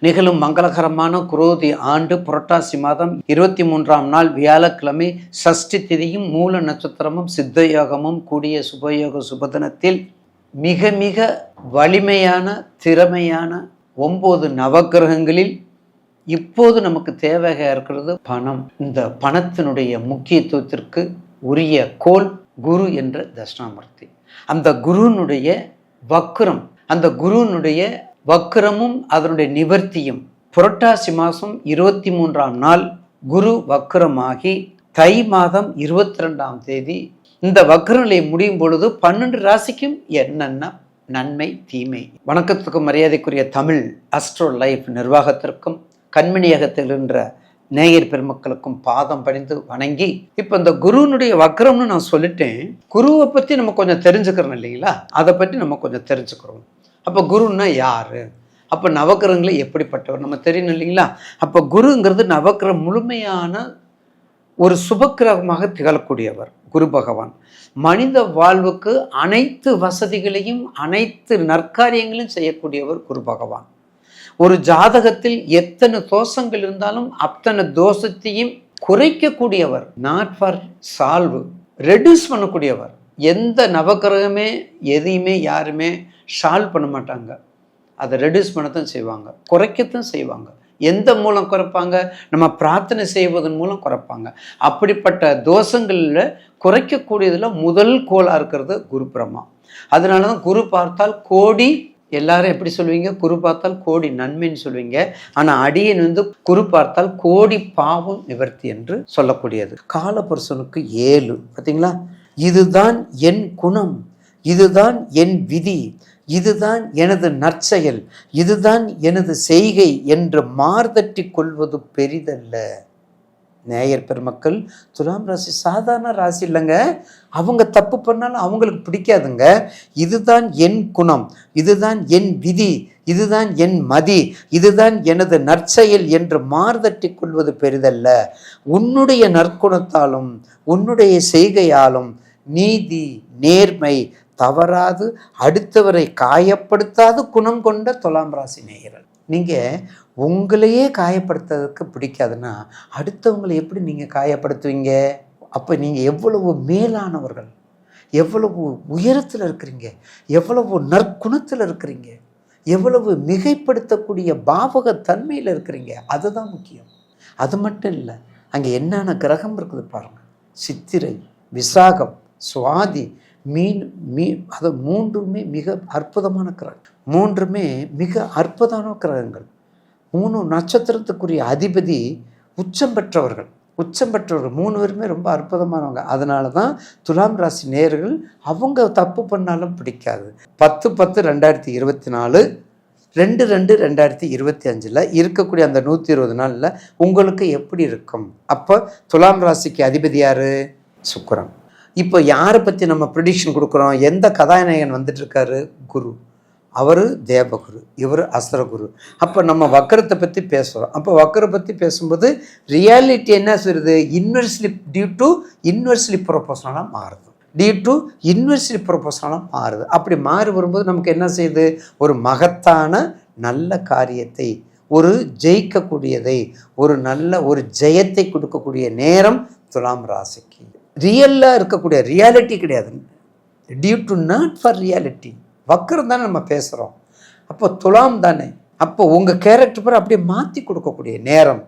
நிகழும் மங்களகரமான குரோதி ஆண்டு புரட்டாசி மாதம் 23ஆம் நாள் வியாழக்கிழமை சஷ்டி திதியும் மூல நட்சத்திரமும் சித்த யோகமும் கூடிய சுபயோக சுபதினத்தில் மிக மிக வலிமையான திறமையான 9 நவக்கிரகங்களில் இப்போது நமக்கு தேவையாக இருக்கிறது பணம். இந்த பணத்தினுடைய முக்கியத்துவத்திற்கு உரிய கோள் குரு என்ற தட்சிணாமூர்த்தி. அந்த குருனுடைய வக்ரம், அந்த குருனுடைய வக்ரமும் அதனுடைய நிவர்த்தியும் புரட்டாசி மாதம் 23ஆம் நாள் குரு வக்ரமாகி தை மாதம் 22ஆம் தேதி இந்த வக்ரநிலை முடியும் பொழுது 12 ராசிக்கும் என்னென்ன நன்மை தீமை. வணக்கத்துக்கும் மரியாதைக்குரிய தமிழ் அஸ்ட்ரோ லைஃப் நிர்வாகத்திற்கும் கண்மணியகத்தில் என்ற நேயர் பெருமக்களுக்கும் பாதம் பணிந்து வணங்கி, இப்போ இந்த குருனுடைய வக்ரம்னு நான் சொல்லிட்டேன். குருவை பற்றி நம்ம கொஞ்சம் தெரிஞ்சுக்கிறோம் இல்லைங்களா? அதை பற்றி நம்ம கொஞ்சம் தெரிஞ்சுக்கிறோம். அப்போ குருன்னா யாரு? அப்போ நவக்கிரகங்களை எப்படிப்பட்டவர் நம்ம தெரியணும் இல்லைங்களா? அப்போ குருங்கிறது நவக்கிரகம் முழுமையான ஒரு சுபக்கிரகமாக திகழக்கூடியவர் குரு பகவான். மனித வாழ்வுக்கு அனைத்து வசதிகளையும் அனைத்து நற்காரியங்களையும் செய்யக்கூடியவர் குரு பகவான். ஒரு ஜாதகத்தில் எத்தனை தோஷங்கள் இருந்தாலும் அத்தனை தோஷத்தையும் குறைக்கக்கூடியவர். நாட் ஃபார் சால்வ், ரெடியூஸ் பண்ணக்கூடியவர். எந்த நவக்கிரகமே எதையுமே யாருமே சால்வ் பண்ண மாட்டாங்க, அதை ரெடியூஸ் பண்ணத்தான் செய்வாங்க, குறைக்கத்தான் செய்வாங்க. எந்த மூலம் குறைப்பாங்க? நம்ம பிரார்த்தனை செய்வதன் மூலம் குறைப்பாங்க. அப்படிப்பட்ட தோஷங்களில் குறைக்கக்கூடியதில் முதல் கோளாக இருக்கிறது குரு பிரம்மா. அதனால தான் குரு பார்த்தால் கோடி, எல்லாரும் எப்படி சொல்லுவீங்க? குரு பார்த்தால் கோடி நன்மைன்னு சொல்லுவீங்க. ஆனால் அடியன் குரு பார்த்தால் கோடி பாவம் நிவர்த்தி என்று சொல்லக்கூடியது. காலபுருஷனுக்கு 7 பார்த்தீங்களா? இதுதான் என் குணம், இதுதான் என் விதி, இதுதான் எனது நற்செயல், இதுதான் எனது செய்கை என்று மார்தட்டி கொள்வது பெரிதல்ல. நேயர் பெருமக்கள், துலாம் ராசி சாதாரண ராசி இல்லைங்க. அவங்க தப்பு பண்ணாலும் அவங்களுக்கு பிடிக்காதுங்க. இதுதான் என் குணம், இதுதான் என் விதி, இதுதான் என் மதி, இதுதான் எனது நற்செயல் என்று மார்தட்டி கொள்வது பெரிதல்ல. உன்னுடைய நற்குணத்தாலும் உன்னுடைய செய்கையாலும் நீதி நேர்மை தவறாது அடுத்தவரை காயப்படுத்தாது குணம் கொண்ட துலாம் ராசி நேயர்கள். நீங்கள் உங்களையே காயப்படுத்துறதுக்கு பிடிக்காதுன்னா அடுத்தவங்களை எப்படி நீங்கள் காயப்படுத்துவீங்க? அப்போ நீங்கள் எவ்வளவு மேலானவர்கள், எவ்வளவு உயரத்தில் இருக்கிறீங்க, எவ்வளவு நற்குணத்தில் இருக்கிறீங்க, எவ்வளவு மிகைப்படுத்தக்கூடிய பாவக தன்மையில் இருக்கிறீங்க. அதுதான் முக்கியம். அது மட்டும் இல்லை, அங்கே என்னென்ன கிரகம் இருக்குது பாருங்கள். சித்திரை, விசாகம், சுவாதி, அது 3மே மிக அற்புதமான கிரகம். 3மே மிக அற்புதமான கிரகங்கள். 3 நட்சத்திரத்துக்குரிய அதிபதி உச்சம் பெற்றவர்கள். 3 பேருமே ரொம்ப அற்புதமானவங்க. அதனால தான் துலாம் ராசி நேயர்கள் அவங்க தப்பு பண்ணாலும் பிடிக்காது. 10/10/2024 2/2/2025 இருக்கக்கூடிய அந்த 120 நாளில் உங்களுக்கு எப்படி இருக்கும்? அப்போ துலாம் ராசிக்கு அதிபதி யார்? சுக்கிரன். இப்போ யாரை பற்றி நம்ம ப்ரிடிக்ஷன் கொடுக்குறோம்? எந்த கதாநாயகன் வந்துட்டு இருக்காரு? குரு. அவர் தேவகுரு, இவர் அஸ்திரகுரு. அப்போ நம்ம வக்கரத்தை பற்றி பேசுகிறோம். அப்போ வக்கரை பற்றி பேசும்போது ரியாலிட்டி என்ன சொல்லுது? இன்வெர்ஸ்லி டியூ டு இன்வெர்ஸ்லி ப்ரொபோஷனலாக மாறுது. டியூ டு இன்வெர்ஸ்லி ப்ரொபோஷனலாக மாறுது. அப்படி மாறி வரும்போது நமக்கு என்ன செய்யுது? ஒரு மகத்தான நல்ல காரியத்தை, ஒரு ஜெயிக்கக்கூடியதை, ஒரு நல்ல ஒரு ஜெயத்தை கொடுக்கக்கூடிய நேரம் துலாம் ராசிக்கு. ரியலாக இருக்கக்கூடிய ரியாலிட்டி கிடையாது. Due to not for reality. வக்கரம் தானே நம்ம பேசுகிறோம். அப்போ துலாம் தானே. அப்போ உங்கள் கேரக்டர் பேர் அப்படியே மாற்றி கொடுக்கக்கூடிய நேரம்.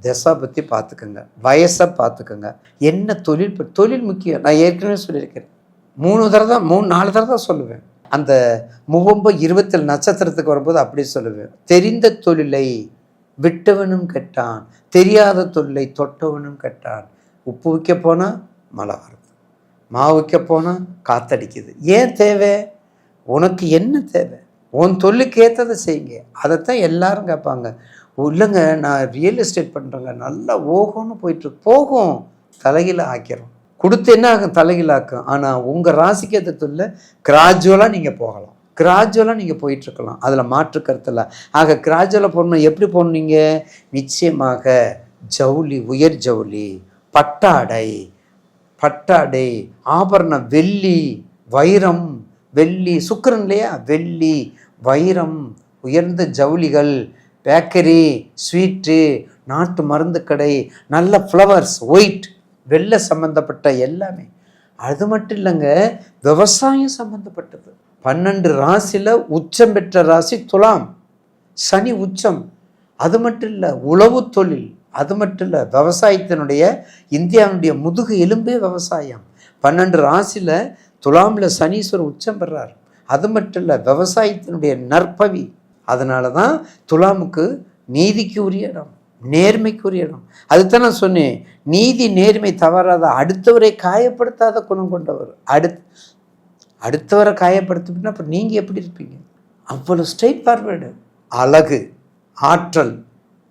திசை பற்றி பார்த்துக்கோங்க, வயசை பார்த்துக்கோங்க, என்ன தொழில் முக்கியம். நான் ஏற்கனவே சொல்லியிருக்கிறேன். 4 தடவை தான் சொல்லுவேன். அந்த முகம்ப 27 நட்சத்திரத்துக்கு வரும்போது அப்படியே சொல்லுவேன். தெரிந்த தொழிலை விட்டவனும் கெட்டான், தெரியாத தொழிலை தொட்டவனும் கெட்டான். உப்பு வைக்க போனால் மழை வருது, மாவு வைக்க போனால் காத்தடிக்குது. ஏன் தேவை? உனக்கு என்ன தேவை? உன் தொழிலுக்கு ஏற்றதை செய்யுங்க. அதைத்தான் எல்லாரும் கேட்பாங்க. இல்லைங்க, நான் ரியல் எஸ்டேட் பண்ணுறேங்க, நல்லா ஓகோன்னு போயிட்டுருக்கு. போகும், தலைகீழ ஆக்கிறோம். கொடுத்து என்ன ஆகும்? தலைகீழ ஆக்கும். ஆனால் உங்கள் ராசிக்கு ஏற்ற தொழில் கிராஜுவலாக நீங்கள் போகலாம், கிராஜுவலாக நீங்கள் போயிட்டுருக்கலாம். அதில் மாற்று கருத்தில். ஆக கிராஜுவலாக போடணும். எப்படி போடணும்? நீங்கள் நிச்சயமாக ஜவுளி, உயர் ஜவுளி, பட்டாடை, ஆபரணம், வெள்ளி, வைரம், வெள்ளி சுக்கிரன் இல்லையா? வெள்ளி, வைரம், உயர்ந்த ஜவுளிகள், பேக்கரி, ஸ்வீட்டு, நாட்டு மருந்து கடை, நல்ல ஃப்ளவர்ஸ், ஒயிட், வெள்ளை சம்பந்தப்பட்ட எல்லாமே. அது மட்டும் இல்லைங்க, விவசாயம் சம்பந்தப்பட்டது. 12 ராசியில் உச்சம் பெற்ற ராசி துலாம், சனி உச்சம். அது மட்டும் இல்லை, உழவு தொழில். அது மட்டும் இல்லை, விவசாயத்தினுடைய இந்தியாவுடைய முதுகு எலும்பே விவசாயம். 12 ராசியில் துலாமில் சனீஸ்வரர் உச்சம் பெறார். அது மட்டும் இல்லை, விவசாயத்தினுடைய நற்பவி. அதனால தான் துலாமுக்கு நீதிக்கு உரிய இடம், நேர்மைக்கு உரிய இடம். அதுதான் நான் சொன்னேன், நீதி நேர்மை தவறாத, அடுத்தவரை காயப்படுத்தாத குணம் கொண்டவர். அடுத்தவரை காயப்படுத்தினா அப்புறம் நீங்கள் எப்படி இருப்பீங்க? அவ்வளோ ஸ்ட்ரெயிட் ஃபார்வேர்டு. அழகு, ஆற்றல்,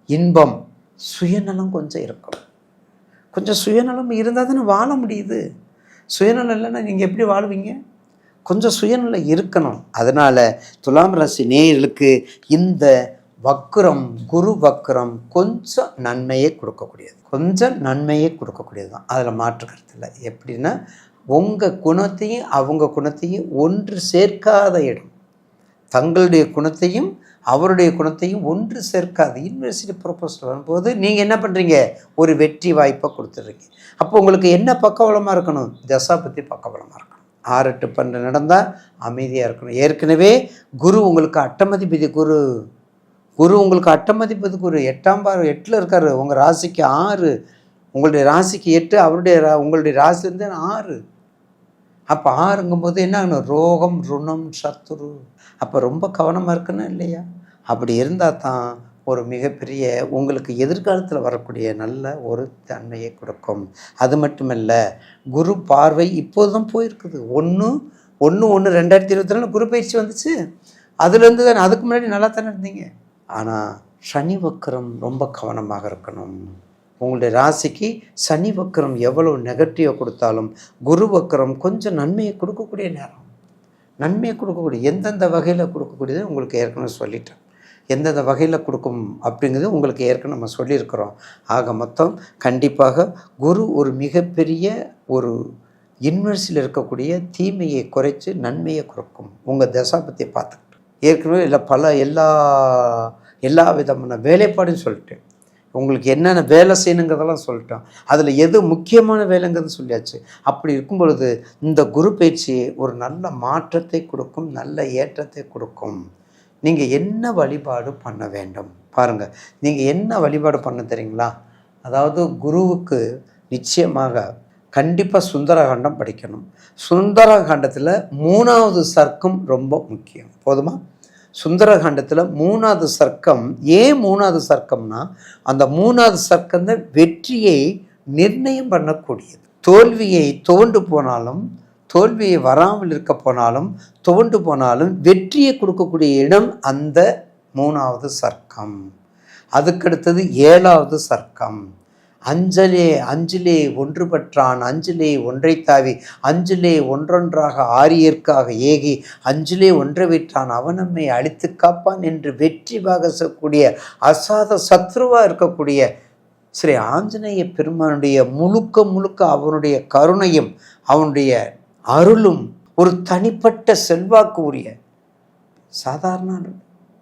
இன்பம், சுயநலம் கொஞ்சம் இருக்கும். கொஞ்சம் சுயநலம் இருந்தால் தானே வாழ முடியுது. சுயநலம் இல்லைன்னா நீங்கள் எப்படி வாழ்வீங்க? கொஞ்சம் சுயநலம் இருக்கணும். அதனால் துலாம் ராசி நேயர்களுக்கு இந்த வக்ரம், குரு வக்ரம் கொஞ்சம் நன்மையை கொடுக்கக்கூடியது, கொஞ்சம் நன்மையை கொடுக்கக்கூடியது தான். அதில் மாற்று கருத்து இல்லை. எப்படின்னா, உங்கள் குணத்தையும் அவங்க குணத்தையும் ஒன்று சேர்க்காத இடம். தங்களுடைய குணத்தையும் அவருடைய குணத்தையும் ஒன்று சேர்க்காது. யூனிவர்சிட்டி ப்ரொபோசல் வரும்போது நீங்கள் என்ன பண்ணுறீங்க? ஒரு வெற்றி வாய்ப்பை கொடுத்துட்றீங்க. அப்போ உங்களுக்கு என்ன பக்கபலமாக இருக்கணும்? தசா பற்றி பக்கபலமாக இருக்கணும். 6, 8, 12 நடந்தால் அமைதியாக இருக்கணும். ஏற்கனவே குரு உங்களுக்கு அட்டமதிபதி. குரு உங்களுக்கு அட்டமதிபதி. குரு 8ஆம் பாவம் 8ல் இருக்கார். உங்கள் ராசிக்கு 6, உங்களுடைய ராசிக்கு 8, உங்களுடைய ராசிலேருந்து 6. அப்போ 6ங்கும்போது என்ன ஆகணும்? ரோகம், ருணம், சத்துரு. அப்போ ரொம்ப கவனமாக இருக்கணும் இல்லையா? அப்படி இருந்தால் தான் ஒரு மிகப்பெரிய உங்களுக்கு எதிர்காலத்தில் வரக்கூடிய நல்ல ஒரு தன்மையை கொடுக்கும். அது மட்டுமல்ல, குரு பார்வை இப்போது தான் போயிருக்குது. 1/1/2022 குரு பயிற்சி வந்துச்சு. அதுலேருந்து தானே, அதுக்கு முன்னாடி நல்லா தானே இருந்தீங்க. ஆனால் சனி வக்கரம் ரொம்ப கவனமாக இருக்கணும். உங்களுடைய ராசிக்கு சனி வக்கரம் எவ்வளோ நெகட்டிவை கொடுத்தாலும் குரு வக்கரம் கொஞ்சம் நன்மையை கொடுக்கக்கூடிய நேரம். நன்மையை கொடுக்கக்கூடிய எந்தெந்த வகையில் கொடுக்கக்கூடியது உங்களுக்கு ஏற்கனவே சொல்லிட்டேன். எந்தெந்த வகையில் கொடுக்கும் அப்படிங்கிறது உங்களுக்கு ஏற்கனவே நம்ம சொல்லியிருக்கிறோம். ஆக மொத்தம் கண்டிப்பாக குரு ஒரு மிகப்பெரிய ஒரு யூனிவர்ஸில் இருக்கக்கூடிய தீமையை குறைச்சி நன்மையை கொடுக்கும். உங்கள் தசாபத்தியை பார்த்துக்கிட்டு ஏற்கனவே எல்லா விதமான வேலைப்பாடும் சொல்லிட்டேன். உங்களுக்கு என்னென்ன வேலை செய்யணுங்கிறதெல்லாம் சொல்லிட்டோம். அதில் எது முக்கியமான வேலைங்கிறது சொல்லியாச்சு. அப்படி இருக்கும் பொழுது இந்த குரு பயிற்சி ஒரு நல்ல மாற்றத்தை கொடுக்கும், நல்ல ஏற்றத்தை கொடுக்கும். நீங்கள் என்ன வழிபாடு பண்ண வேண்டும் பாருங்கள். நீங்கள் என்ன வழிபாடு பண்ண தெரியுங்களா? அதாவது குருவுக்கு நிச்சயமாக கண்டிப்பாக சுந்தரகாண்டம் படிக்கணும். சுந்தரகாண்டத்தில் 3வது சர்க்கம் ரொம்ப முக்கியம். போதுமா? சுந்தரகாண்டத்தில் 3வது சர்க்கம். ஏன் 3வது சர்க்கம்னா, அந்த 3வது சர்க்கம் தான் வெற்றியை நிர்ணயம் பண்ணக்கூடியது. தோல்வியை துவண்டு போனாலும், தோல்வியை வராமல் இருக்க போனாலும், துவண்டு போனாலும் வெற்றியை கொடுக்கக்கூடிய இடம் அந்த 3வது சர்க்கம். அதுக்கடுத்தது 7வது சர்க்கம். அஞ்சிலே ஒன்றுபற்றான், அஞ்சிலே ஒன்றை தாவி, அஞ்சிலே ஒன்றொன்றாக ஆரியற்காக ஏகி, அஞ்சிலே ஒன்றை விட்டான், அவன் நம்மை அழித்து காப்பான் என்று வெற்றி வாகக்கூடிய அசாத சத்ருவாக இருக்கக்கூடிய ஸ்ரீ ஆஞ்சநேய பெருமானுடைய முழுக்க அவனுடைய கருணையும் அவனுடைய அருளும் ஒரு தனிப்பட்ட செல்வாக்கு உரிய சாதாரண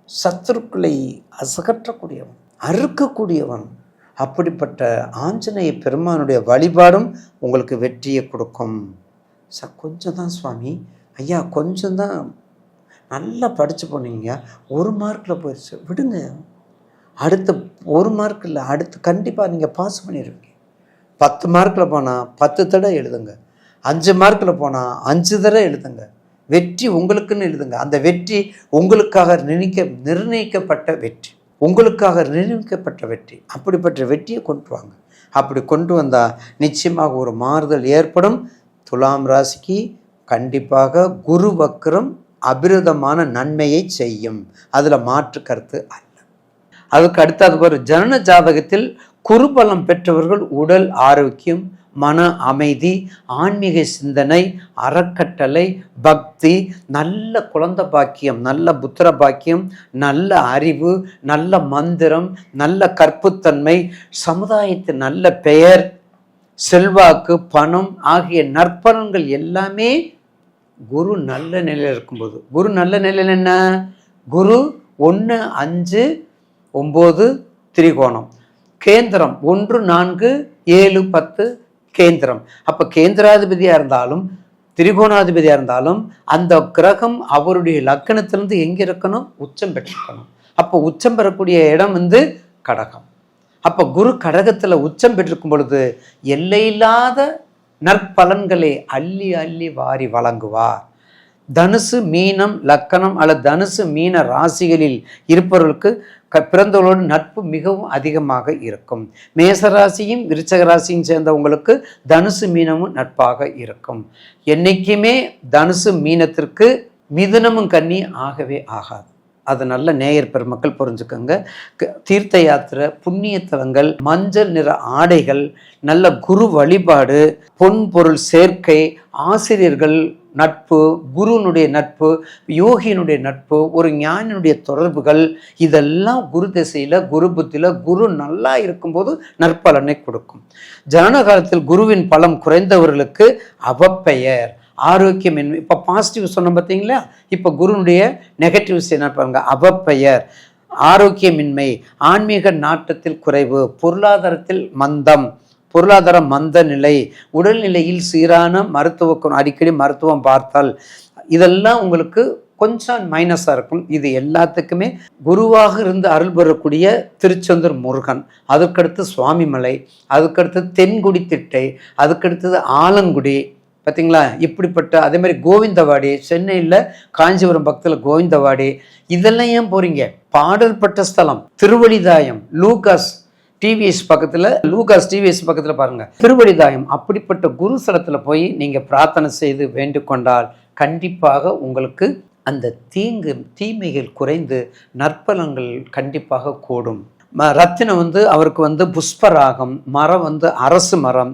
சத்துருக்களை அசகற்றக்கூடியவன், அறுக்கக்கூடியவன். அப்படிப்பட்ட ஆஞ்சநேய பெருமானுடைய வழிபாடும் உங்களுக்கு வெற்றியை கொடுக்கும். கொஞ்சம் தான் சுவாமி, ஐயா கொஞ்சம் தான், நல்லா படித்து போனீங்க, 1 மார்க்கில் போயிடுச்சு, விடுங்க. அடுத்த 1 மார்க் இல்லை, அடுத்து கண்டிப்பாக நீங்கள் பாஸ் பண்ணிடுவீங்க. 10 மார்க்கில் போனால் 10 தடவை எழுதுங்க. 5 மார்க்கில் போனால் 5 தடவை எழுதுங்க. வெற்றி உங்களுக்குன்னு எழுதுங்க. அந்த வெற்றி உங்களுக்காக நிர்ணயிக்கப்பட்ட வெற்றி, உங்களுக்காக நிர்ணயிக்கப்பட்ட வெற்றி. அப்படிப்பட்ட வெற்றியை கொண்டு வாங்க. அப்படி கொண்டு வந்தால் நிச்சயமாக ஒரு மாறுதல் ஏற்படும். துலாம் ராசிக்கு கண்டிப்பாக குரு வக்ரம் அபிரதமான நன்மையை செய்யும். அதில் மாற்று கருத்து அல்ல. அதுக்கு அடுத்தது ஒரு ஜனன ஜாதகத்தில் குருபலம் பெற்றவர்கள் உடல் ஆரோக்கியம், மன அமைதி, ஆன்மீக சிந்தனை, அறக்கட்டளை, பக்தி, நல்ல குழந்தை பாக்கியம், நல்ல புத்திர பாக்கியம், நல்ல அறிவு, நல்ல மந்திரம், நல்ல கற்புத்தன்மை, சமுதாயத்தின் நல்ல பெயர், செல்வாக்கு, பணம் ஆகிய நற்பலன்கள் எல்லாமே குரு நல்ல நிலையில் இருக்கும்போது. குரு நல்ல நிலையில் என்ன? குரு 1, 5 9 திரிகோணம், கேந்திரம் 1 4 7 10 கேந்திரம். அப்ப கேந்திராதிபதியா இருந்தாலும் திரிகோணாதிபதியா இருந்தாலும் அந்த கிரகம் அவருடைய லக்கணத்திலிருந்து எங்க இருக்கணும்? உச்சம் பெற்றிருக்கணும். அப்போ உச்சம் பெறக்கூடிய இடம் கடகம். அப்ப குரு கடகத்துல உச்சம் பெற்றிருக்கும் பொழுது எல்லையில்லாத நற்பலன்களை அள்ளி அள்ளி வாரி வழங்குவார். தனுசு மீனம் லக்கணம் அல்லது தனுசு மீன ராசிகளில் இருப்பவர்களுக்கு பிறந்தவர்களோடு நட்பு மிகவும் அதிகமாக இருக்கும். மேசராசியும் விருச்சக ராசியும் சேர்ந்தவங்களுக்கு தனுசு மீனமும் நட்பாக இருக்கும். என்னைக்குமே தனுசு மீனத்திற்கு மிதுனமும் கன்னி ஆகவே ஆகாது. அது நல்ல நேயர் பெருமக்கள் புரிஞ்சுக்கோங்க. தீர்த்த யாத்திரை, புண்ணிய தலங்கள், மஞ்சள் நிற ஆடைகள், நல்ல குரு வழிபாடு, பொன் பொருள் சேர்க்கை, ஆசிரியர்கள் நட்பு, குருனுடைய நட்பு, யோகியினுடைய நட்பு, ஒரு ஞானினுடைய தொடர்புகள், இதெல்லாம் குரு திசையில குரு புத்தியில குரு நல்லா இருக்கும்போது நற்பலனை கொடுக்கும். ஜனன காலத்தில் குருவின் பலம் குறைந்தவர்களுக்கு அவப்பெயர், ஆரோக்கியமின்மை. இப்போ பாசிட்டிவ் சொன்னோம் பார்த்தீங்களா, இப்போ குருனுடைய நெகட்டிவ்ஸ் என்ன பாருங்க, அவப்பெயர், ஆரோக்கியமின்மை, ஆன்மீக நாட்டத்தில் குறைவு, பொருளாதாரத்தில் மந்தம், பொருளாதார மந்த நிலை, உடல்நிலையில் சீரான மருத்துவம், அடிக்கடி மருத்துவம் பார்த்தல், இதெல்லாம் உங்களுக்கு கொஞ்சம் மைனஸாக இருக்கும். இது எல்லாத்துக்குமே குருவாக இருந்து அருள் பெறக்கூடிய திருச்செந்தூர் முருகன், அதுக்கடுத்து சுவாமிமலை, அதுக்கடுத்து தென்குடி திட்டை, அதுக்கடுத்தது ஆலங்குடி, பார்த்தீங்களா? இப்படிப்பட்ட அதே மாதிரி கோவிந்தவாடி, சென்னையில் காஞ்சிபுரம் பக்கத்தில் கோவிந்தவாடி, இதெல்லாம் ஏன் போறீங்க? பாடல் பட்ட ஸ்தலம் திருவழிதாயம், லூகாஸ் டிவிஎஸ் பக்கத்தில், லூகாஸ் டிவிஎஸ் பக்கத்தில் பாருங்க திருவழிதாயம். அப்படிப்பட்ட குரு ஸ்தலத்தில் போய் நீங்கள் பிரார்த்தனை செய்து வேண்டிக்கொண்டால் கண்டிப்பாக உங்களுக்கு அந்த தீமைகள் குறைந்து நற்பலன்கள் கண்டிப்பாக கூடும். ரத்தினம் அவருக்கு புஷ்பராகம், மரம் அரசு மரம்,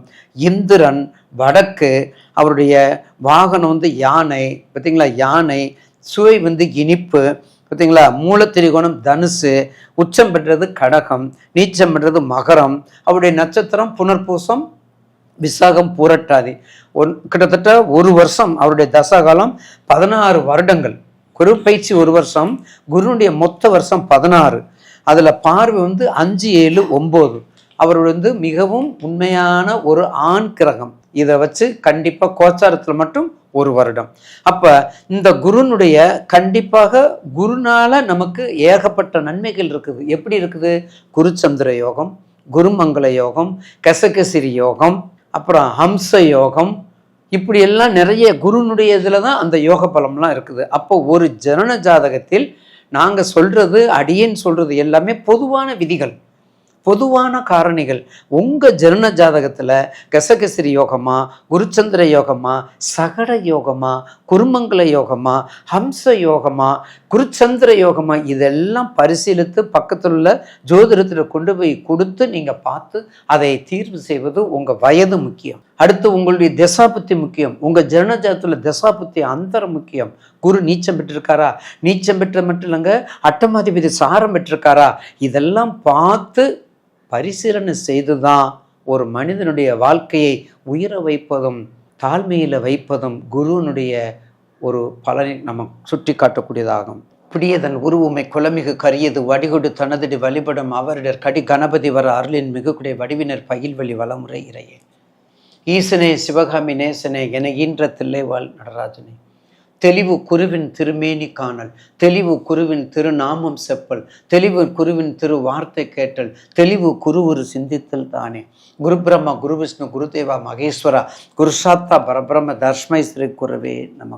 இந்திரன், வடக்கு, அவருடைய வாகனம் யானை, பார்த்தீங்களா? யானை, சுவை இனிப்பு, பார்த்தீங்களா? மூலத்திரிகோணம் தனுசு, உச்சம் பெற்றது கடகம், நீச்சம் பெற்றது மகரம், அவருடைய நட்சத்திரம் புனர்பூசம், விசாகம், பூரட்டாதி. கிட்டத்தட்ட 1 வருஷம் அவருடைய தசாகாலம் 16 வருடங்கள். குரு பயிற்சி 1 வருஷம், குருனுடைய மொத்த வருஷம் 16. அதில் பார்வை 5 7 9. அவர் மிகவும் உண்மையான ஒரு ஆண் கிரகம். இதை வச்சு கண்டிப்பாக கோச்சாரத்தில் மட்டும் 1 வருடம். அப்போ இந்த குருனுடைய கண்டிப்பாக குருனால நமக்கு ஏகப்பட்ட நன்மைகள் இருக்குது. எப்படி இருக்குது? குருச்சந்திர யோகம், குருமங்கள யோகம், கசகசிரி யோகம், அப்புறம் ஹம்ச யோகம், இப்படி எல்லாம் நிறைய குருனுடைய இதில் தான் அந்த யோக பலம்லாம் இருக்குது. அப்போ ஒரு ஜனன ஜாதகத்தில் நாங்கள் சொல்கிறது, அடியேன்னு சொல்கிறது எல்லாமே பொதுவான விதிகள், பொதுவான காரணிகள். உங்கள் ஜனன ஜாதகத்தில் கசகசிரி யோகமா, குருச்சந்திர யோகமா, சகட யோகமா, குருமங்கள யோகமா, ஹம்ச யோகமா, குருச்சந்திர யோகமா, இதெல்லாம் பரிசீலித்து பக்கத்தில் உள்ள ஜோதிடத்தில் கொண்டு போய் கொடுத்து நீங்கள் பார்த்து அதை தீர்வு செய்வது. உங்கள் வயது முக்கியம், அடுத்து உங்களுடைய தசாபுத்தி முக்கியம், உங்கள் ஜனன ஜாதகத்தில் தசாபுத்தி அந்தரம் முக்கியம். குரு நீச்சம் பெற்றிருக்காரா, நீச்சம் பெற்ற மட்டும் இல்லைங்க அட்டமாதிபதி சாரம் பெற்றிருக்காரா, இதெல்லாம் பார்த்து பரிசீலனை செய்துதான் ஒரு மனிதனுடைய வாழ்க்கையை உயர வைப்பதும் தாழ்மையில் வைப்பதும் குருவனுடைய ஒரு பலனை நம்ம சுட்டி காட்டக்கூடியதாகும். பிடியதன் உருவுமை குலமிகு கரியது வடிகொடு தனதடி வழிபடும் அவரிடர் கடி கணபதி வர அருளின் மிகக்கூடிய வடிவினர் பயில்வழி வளமுறை இறையே. ஈசனே சிவகாமி நேசனே என ஈன்ற தில்லைவாழ் நடராஜனே, தெளிவு குருவின் திருமேனி காணல், தெளிவு குருவின் திருநாமம் செப்பல், தெளிவு குருவின் திரு வார்த்தை கேட்டல், தெளிவு குரு ஒரு சிந்தித்தல் தானே. குரு பிரம்மா, குரு விஷ்ணு, குருதேவா, மகேஸ்வரா, குருசாத்தா பரபிரம்ம தர்ஷ்மை ஸ்ரீ குருவே நமக்கு.